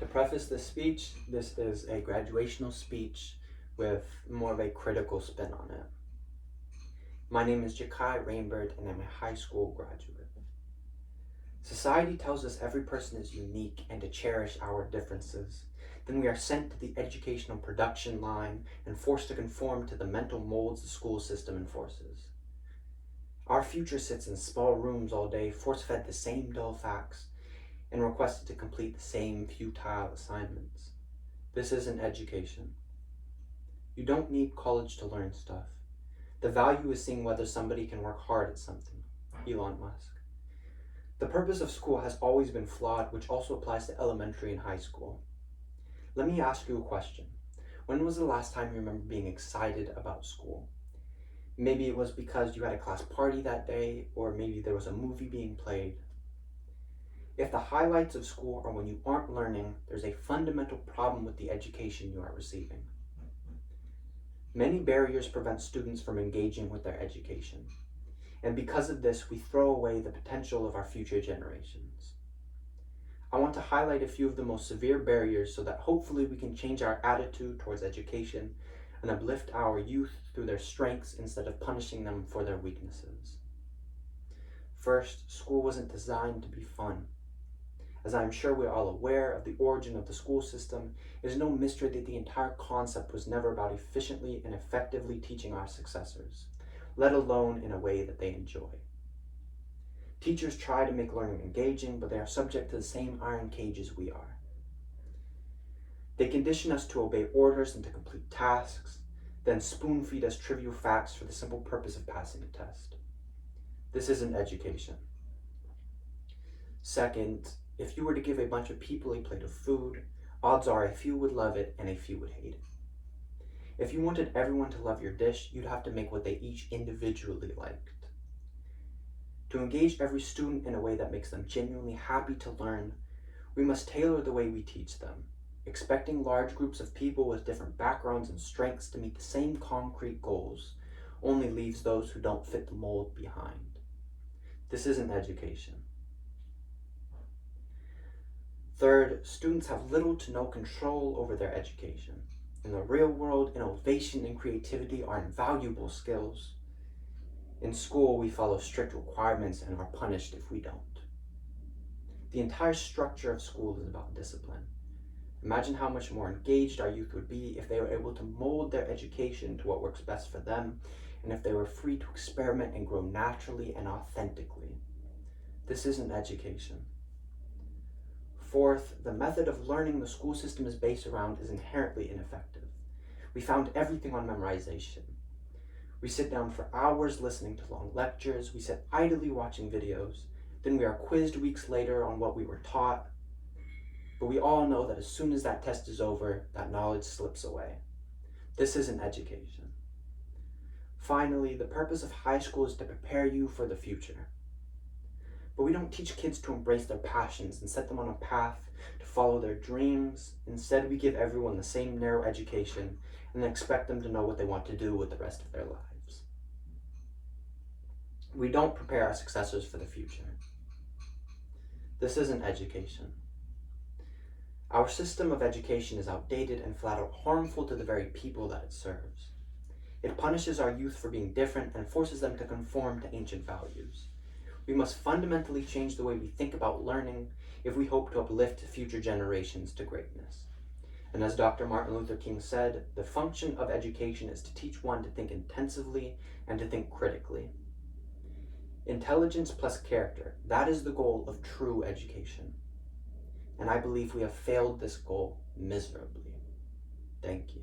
To preface this speech, this is a graduational speech with more of a critical spin on it. My name is Jakai Rainbird and I'm a high school graduate. Society tells us every person is unique and to cherish our differences. Then we are sent to the educational production line and forced to conform to the mental molds the school system enforces. Our future sits in small rooms all day, force-fed the same dull facts, and requested to complete the same futile assignments. This isn't education. You don't need college to learn stuff. The value is seeing whether somebody can work hard at something. Elon Musk. The purpose of school has always been flawed, which also applies to elementary and high school. Let me ask you a question. When was the last time you remember being excited about school? Maybe it was because you had a class party that day, or maybe there was a movie being played. If the highlights of school are when you aren't learning, there's a fundamental problem with the education you are receiving. Many barriers prevent students from engaging with their education. And because of this, we throw away the potential of our future generations. I want to highlight a few of the most severe barriers so that hopefully we can change our attitude towards education and uplift our youth through their strengths instead of punishing them for their weaknesses. First, school wasn't designed to be fun. As I am sure we're all aware of the origin of the school system, it is no mystery that the entire concept was never about efficiently and effectively teaching our successors, let alone in a way that they enjoy. Teachers try to make learning engaging, but they are subject to the same iron cages we are. They condition us to obey orders and to complete tasks, then spoon feed us trivial facts for the simple purpose of passing a test. This isn't education. Second, if you were to give a bunch of people a plate of food, odds are a few would love it and a few would hate it. If you wanted everyone to love your dish, you'd have to make what they each individually liked. To engage every student in a way that makes them genuinely happy to learn, we must tailor the way we teach them. Expecting large groups of people with different backgrounds and strengths to meet the same concrete goals only leaves those who don't fit the mold behind. This isn't education. Third, students have little to no control over their education. In the real world, innovation and creativity are invaluable skills. In school, we follow strict requirements and are punished if we don't. The entire structure of school is about discipline. Imagine how much more engaged our youth would be if they were able to mold their education to what works best for them, and if they were free to experiment and grow naturally and authentically. This isn't education. Fourth, the method of learning the school system is based around is inherently ineffective. We found everything on memorization. We sit down for hours listening to long lectures, we sit idly watching videos, then we are quizzed weeks later on what we were taught. But we all know that as soon as that test is over, that knowledge slips away. This isn't education. Finally, the purpose of high school is to prepare you for the future. But we don't teach kids to embrace their passions and set them on a path to follow their dreams. Instead, we give everyone the same narrow education and then expect them to know what they want to do with the rest of their lives. We don't prepare our successors for the future. This isn't education. Our system of education is outdated and flat out harmful to the very people that it serves. It punishes our youth for being different and forces them to conform to ancient values. We must fundamentally change the way we think about learning if we hope to uplift future generations to greatness. And as Dr. Martin Luther King said, the function of education is to teach one to think intensively and to think critically. Intelligence plus character, that is the goal of true education. And I believe we have failed this goal miserably. Thank you.